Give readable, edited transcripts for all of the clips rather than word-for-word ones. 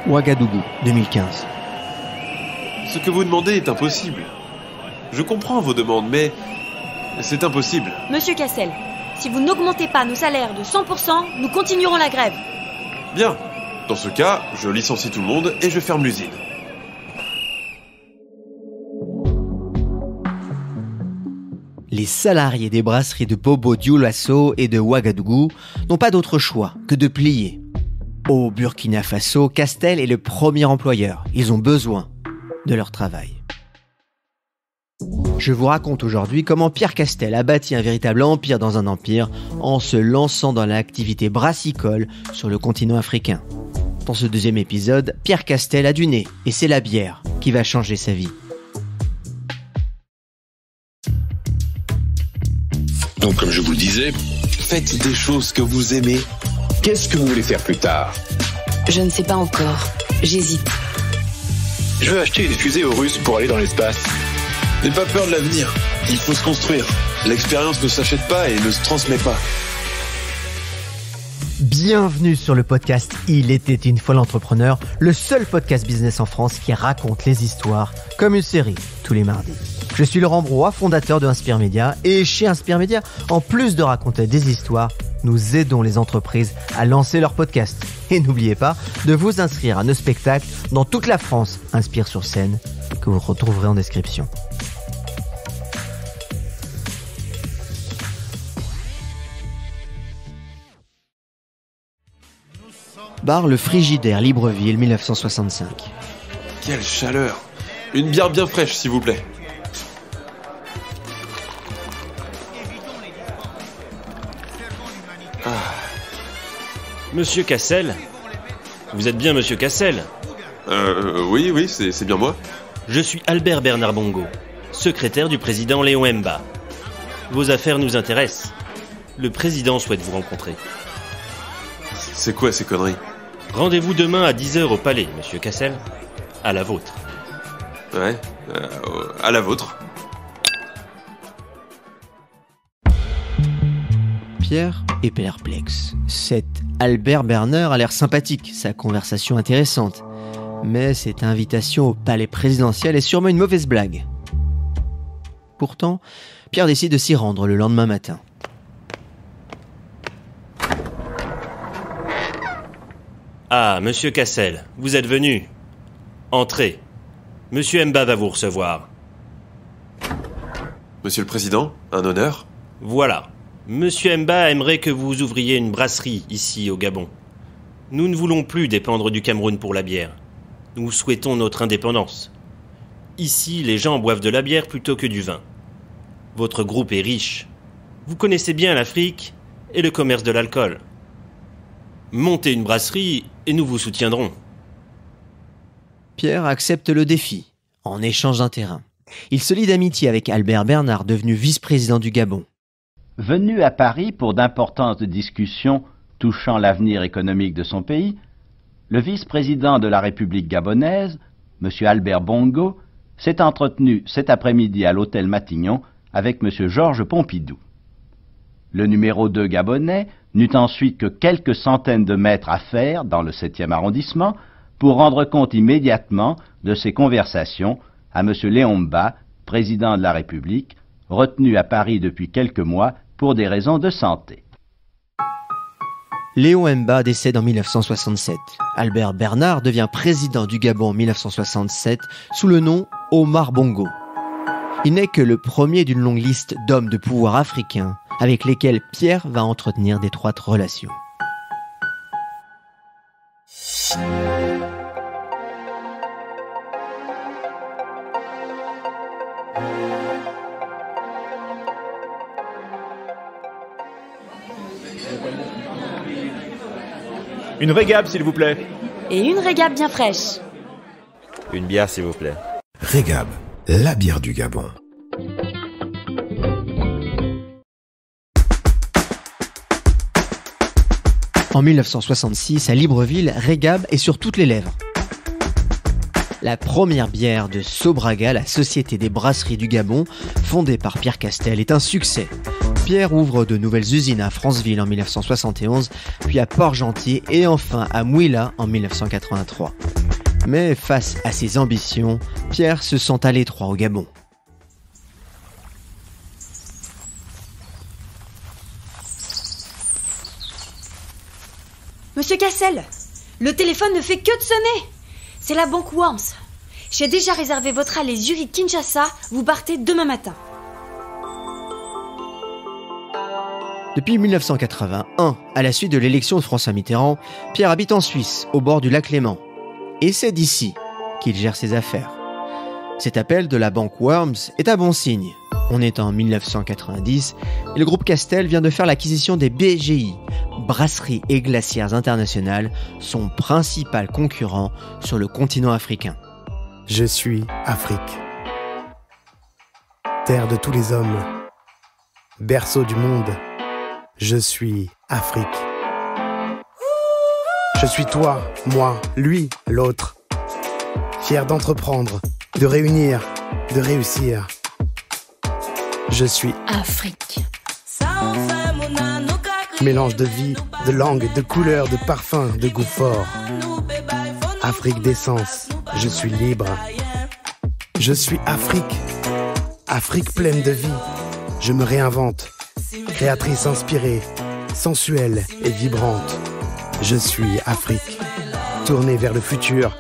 Ouagadougou, 2015. Ce que vous demandez est impossible. Je comprends vos demandes, mais c'est impossible. Monsieur Cassel, si vous n'augmentez pas nos salaires de 100%, nous continuerons la grève. Bien. Dans ce cas, je licencie tout le monde et je ferme l'usine. Les salariés des brasseries de Bobo-Dioulasso et de Ouagadougou n'ont pas d'autre choix que de plier. Au Burkina Faso, Castel est le premier employeur. Ils ont besoin de leur travail. Je vous raconte aujourd'hui comment Pierre Castel a bâti un véritable empire dans un empire en se lançant dans l'activité brassicole sur le continent africain. Dans ce deuxième épisode, Pierre Castel a du nez et c'est la bière qui va changer sa vie. Donc, comme je vous le disais, faites des choses que vous aimez. Qu'est-ce que vous voulez faire plus tard? Je ne sais pas encore. J'hésite. Je veux acheter une fusée aux Russes pour aller dans l'espace. N'aie pas peur de l'avenir. Il faut se construire. L'expérience ne s'achète pas et ne se transmet pas. Bienvenue sur le podcast Il était une fois l'entrepreneur, le seul podcast business en France qui raconte les histoires comme une série tous les mardis. Je suis Laurent Broye, fondateur de Inspire Média, et chez Inspire Média, en plus de raconter des histoires, nous aidons les entreprises à lancer leur podcast. Et n'oubliez pas de vous inscrire à nos spectacles dans toute la France, Inspire sur scène, que vous retrouverez en description. Bar Le Frigidaire, Libreville, 1965. Quelle chaleur! Une bière bien fraîche, s'il vous plaît. Monsieur Cassel? Vous êtes bien Monsieur Cassel? Oui, c'est bien moi. Je suis Albert Bernard Bongo, secrétaire du président Léon Mba. Vos affaires nous intéressent. Le président souhaite vous rencontrer. C'est quoi ces conneries? Rendez-vous demain à 10h au palais, Monsieur Cassel. À la vôtre. Ouais, à la vôtre. Pierre est perplexe. Cet Albert Bernard a l'air sympathique, sa conversation intéressante. Mais cette invitation au palais présidentiel est sûrement une mauvaise blague. Pourtant, Pierre décide de s'y rendre le lendemain matin. Ah, Monsieur Cassel, vous êtes venu. Entrez. Monsieur Mba va vous recevoir. Monsieur le Président, un honneur. Voilà. Monsieur Mba aimerait que vous ouvriez une brasserie ici au Gabon. Nous ne voulons plus dépendre du Cameroun pour la bière. Nous souhaitons notre indépendance. Ici, les gens boivent de la bière plutôt que du vin. Votre groupe est riche. Vous connaissez bien l'Afrique et le commerce de l'alcool. Montez une brasserie et nous vous soutiendrons. Pierre accepte le défi, en échange d'un terrain. Il se lie d'amitié avec Albert Bernard, devenu vice-président du Gabon. Venu à Paris pour d'importantes discussions touchant l'avenir économique de son pays, le vice-président de la République gabonaise, M. Albert Bongo, s'est entretenu cet après-midi à l'hôtel Matignon avec M. Georges Pompidou. Le numéro 2 gabonais n'eut ensuite que quelques centaines de mètres à faire dans le 7e arrondissement pour rendre compte immédiatement de ses conversations à M. Léon Mba, président de la République, retenu à Paris depuis quelques mois pour des raisons de santé. Léon Mba décède en 1967. Albert Bernard devient président du Gabon en 1967 sous le nom Omar Bongo. Il n'est que le premier d'une longue liste d'hommes de pouvoir africains avec lesquels Pierre va entretenir d'étroites relations. Une régab, s'il vous plaît. Et une régab bien fraîche. Une bière, s'il vous plaît. Régab, la bière du Gabon. En 1966, à Libreville, Régab est sur toutes les lèvres. La première bière de Sobraga, la société des brasseries du Gabon, fondée par Pierre Castel, est un succès. Pierre ouvre de nouvelles usines à Franceville en 1971, puis à Port-Gentil et enfin à Mouila en 1983. Mais face à ses ambitions, Pierre se sent à l'étroit au Gabon. Monsieur Cassel, le téléphone ne fait que de sonner. C'est la banque Worms. J'ai déjà réservé votre aller Zurich-Kinshasa. Vous partez demain matin. Depuis 1981, à la suite de l'élection de François Mitterrand, Pierre habite en Suisse, au bord du lac Léman. Et c'est d'ici qu'il gère ses affaires. Cet appel de la banque Worms est un bon signe. On est en 1990 et le groupe Castel vient de faire l'acquisition des BGI, Brasseries et Glacières Internationales, son principal concurrent sur le continent africain. Je suis Afrique. Terre de tous les hommes. Berceau du monde. Je suis Afrique. Je suis toi, moi, lui, l'autre. Fier d'entreprendre, de réunir, de réussir. Je suis Afrique. Mélange de vie, de langue, de couleurs, de parfums, de goût fort. Afrique d'essence, je suis libre. Je suis Afrique. Afrique pleine de vie. Je me réinvente. Créatrice inspirée, sensuelle et vibrante. Je suis Afrique. Tournée vers le futur.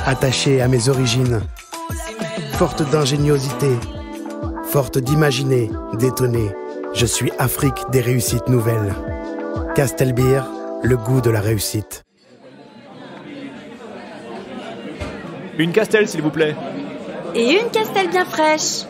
Attachée à mes origines. Forte d'ingéniosité. Forte d'imaginer, d'étonner. Je suis Afrique des réussites nouvelles. Castelbeer, le goût de la réussite. Une Castel, s'il vous plaît. Et une Castel bien fraîche.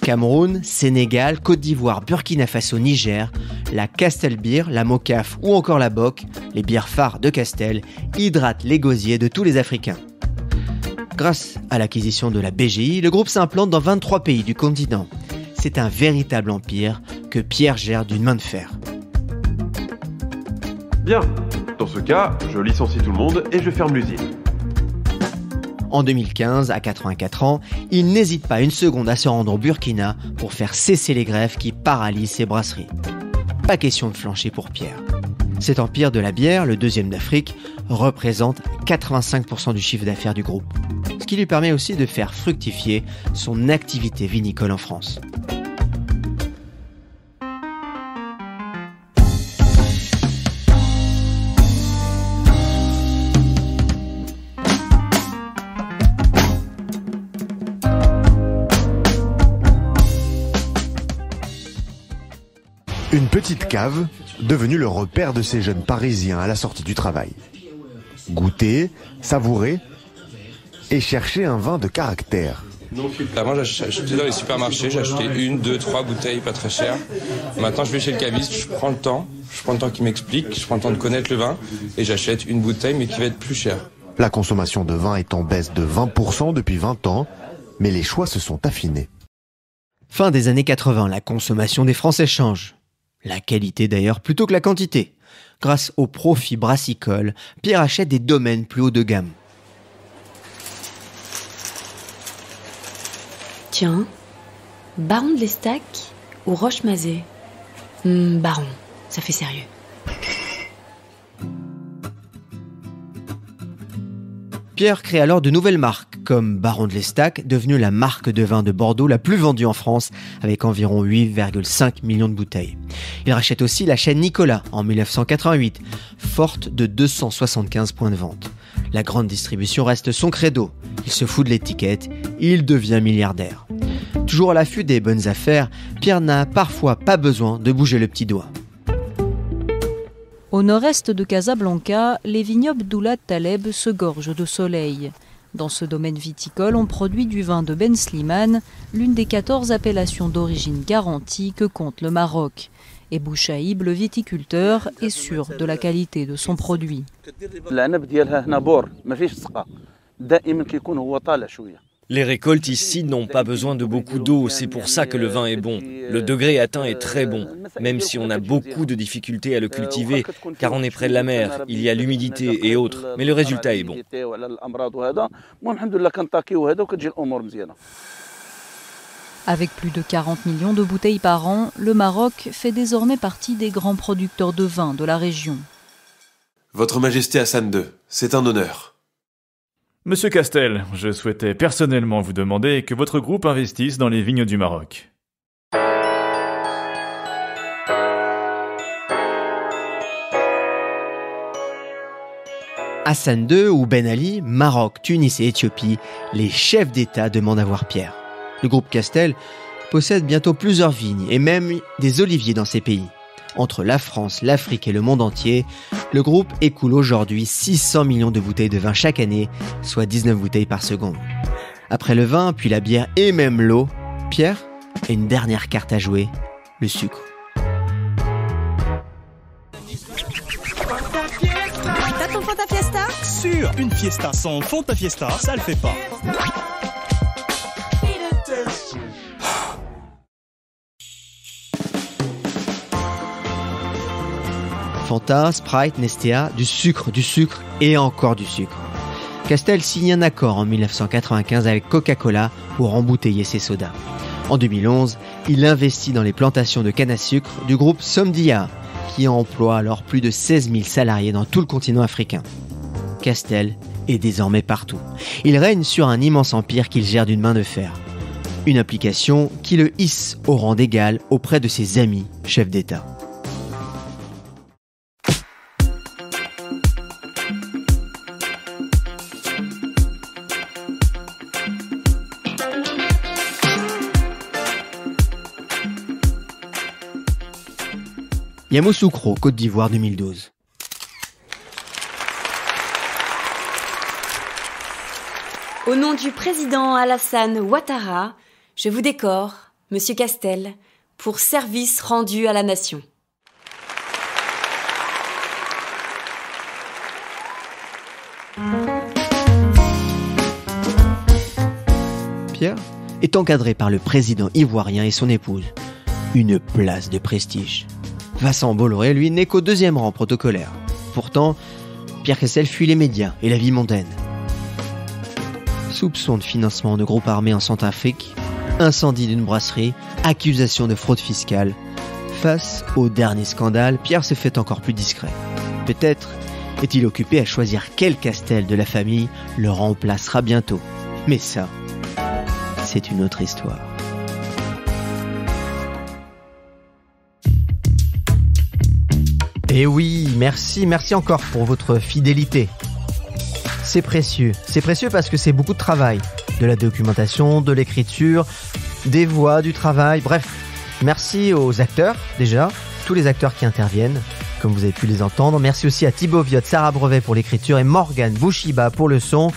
Cameroun, Sénégal, Côte d'Ivoire, Burkina Faso, Niger, la Castelbeer, la Mocaf ou encore la Bock, les bières phares de Castel, hydratent les gosiers de tous les Africains. Grâce à l'acquisition de la BGI, le groupe s'implante dans 23 pays du continent. C'est un véritable empire que Pierre gère d'une main de fer. Bien, dans ce cas, je licencie tout le monde et je ferme l'usine. En 2015, à 84 ans, il n'hésite pas une seconde à se rendre au Burkina pour faire cesser les grèves qui paralysent ses brasseries. Pas question de flancher pour Pierre. Cet empire de la bière, le deuxième d'Afrique, représente 85% du chiffre d'affaires du groupe, ce qui lui permet aussi de faire fructifier son activité vinicole en France. Une petite cave, devenue le repère de ces jeunes Parisiens à la sortie du travail. Goûter, savourer et chercher un vin de caractère. Avant, j'achetais dans les supermarchés, j'achetais 1, 2, 3 bouteilles pas très chères. Maintenant, je vais chez le caviste, je prends le temps qu'il m'explique, je prends le temps de connaître le vin et j'achète une bouteille mais qui va être plus chère. La consommation de vin est en baisse de 20% depuis 20 ans, mais les choix se sont affinés. Fin des années 80, la consommation des Français change. La qualité d'ailleurs plutôt que la quantité. Grâce au profit brassicole, Pierre achète des domaines plus haut de gamme. Tiens, Baron de l'Estac ou Roche-Mazet? Baron, ça fait sérieux. Pierre crée alors de nouvelles marques, comme Baron de l'Estac, devenue la marque de vin de Bordeaux la plus vendue en France, avec environ 8,5 millions de bouteilles. Il rachète aussi la chaîne Nicolas en 1988, forte de 275 points de vente. La grande distribution reste son credo. Il se fout de l'étiquette, il devient milliardaire. Toujours à l'affût des bonnes affaires, Pierre n'a parfois pas besoin de bouger le petit doigt. Au nord-est de Casablanca, les vignobles d'Oulad Taleb se gorgent de soleil. Dans ce domaine viticole, on produit du vin de Ben Slimane, l'une des 14 appellations d'origine garantie que compte le Maroc. Et Bouchaïb, le viticulteur, est sûr de la qualité de son produit. Les récoltes ici n'ont pas besoin de beaucoup d'eau, c'est pour ça que le vin est bon. Le degré atteint est très bon, même si on a beaucoup de difficultés à le cultiver, car on est près de la mer, il y a l'humidité et autres, mais le résultat est bon. Avec plus de 40 millions de bouteilles par an, le Maroc fait désormais partie des grands producteurs de vin de la région. Votre Majesté Hassan II, c'est un honneur. Monsieur Castel, je souhaitais personnellement vous demander que votre groupe investisse dans les vignes du Maroc. Hassan II ou Ben Ali, Maroc, Tunis et Éthiopie, les chefs d'État demandent à voir Pierre. Le groupe Castel possède bientôt plusieurs vignes et même des oliviers dans ces pays. Entre la France, l'Afrique et le monde entier, le groupe écoule aujourd'hui 600 millions de bouteilles de vin chaque année, soit 19 bouteilles par seconde. Après le vin, puis la bière et même l'eau, Pierre a une dernière carte à jouer, le sucre. T'as ton Fanta Fiesta ? Sûr, une fiesta sans Fanta Fiesta, ça le fait pas. Fanta, Sprite, Nestea, du sucre et encore du sucre. Castel signe un accord en 1995 avec Coca-Cola pour embouteiller ses sodas. En 2011, il investit dans les plantations de canne à sucre du groupe Somdia, qui emploie alors plus de 16 000 salariés dans tout le continent africain. Castel est désormais partout. Il règne sur un immense empire qu'il gère d'une main de fer. Une application qui le hisse au rang d'égal auprès de ses amis chefs d'État. Yamoussoukro, Côte d'Ivoire 2012. Au nom du président Alassane Ouattara, je vous décore, Monsieur Castel, pour service rendu à la nation. Pierre est encadré par le président ivoirien et son épouse. Une place de prestige. Vincent Bolloré, lui, n'est qu'au 2e rang protocolaire. Pourtant, Pierre Castel fuit les médias et la vie mondaine. Soupçon de financement de groupes armés en Centrafrique, incendie d'une brasserie, accusation de fraude fiscale. Face au dernier scandale, Pierre se fait encore plus discret. Peut-être est-il occupé à choisir quel Castel de la famille le remplacera bientôt. Mais ça, c'est une autre histoire. Et oui, merci encore pour votre fidélité. C'est précieux parce que c'est beaucoup de travail. De la documentation, de l'écriture, des voix, du travail, bref. Merci aux acteurs, déjà, tous les acteurs qui interviennent, comme vous avez pu les entendre. Merci aussi à Thibaut Viotte, Sarah Brevet pour l'écriture et Morgane Bouchiba pour le son.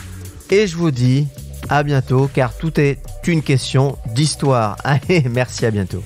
Et je vous dis à bientôt, car tout est une question d'histoire. Allez, merci, à bientôt.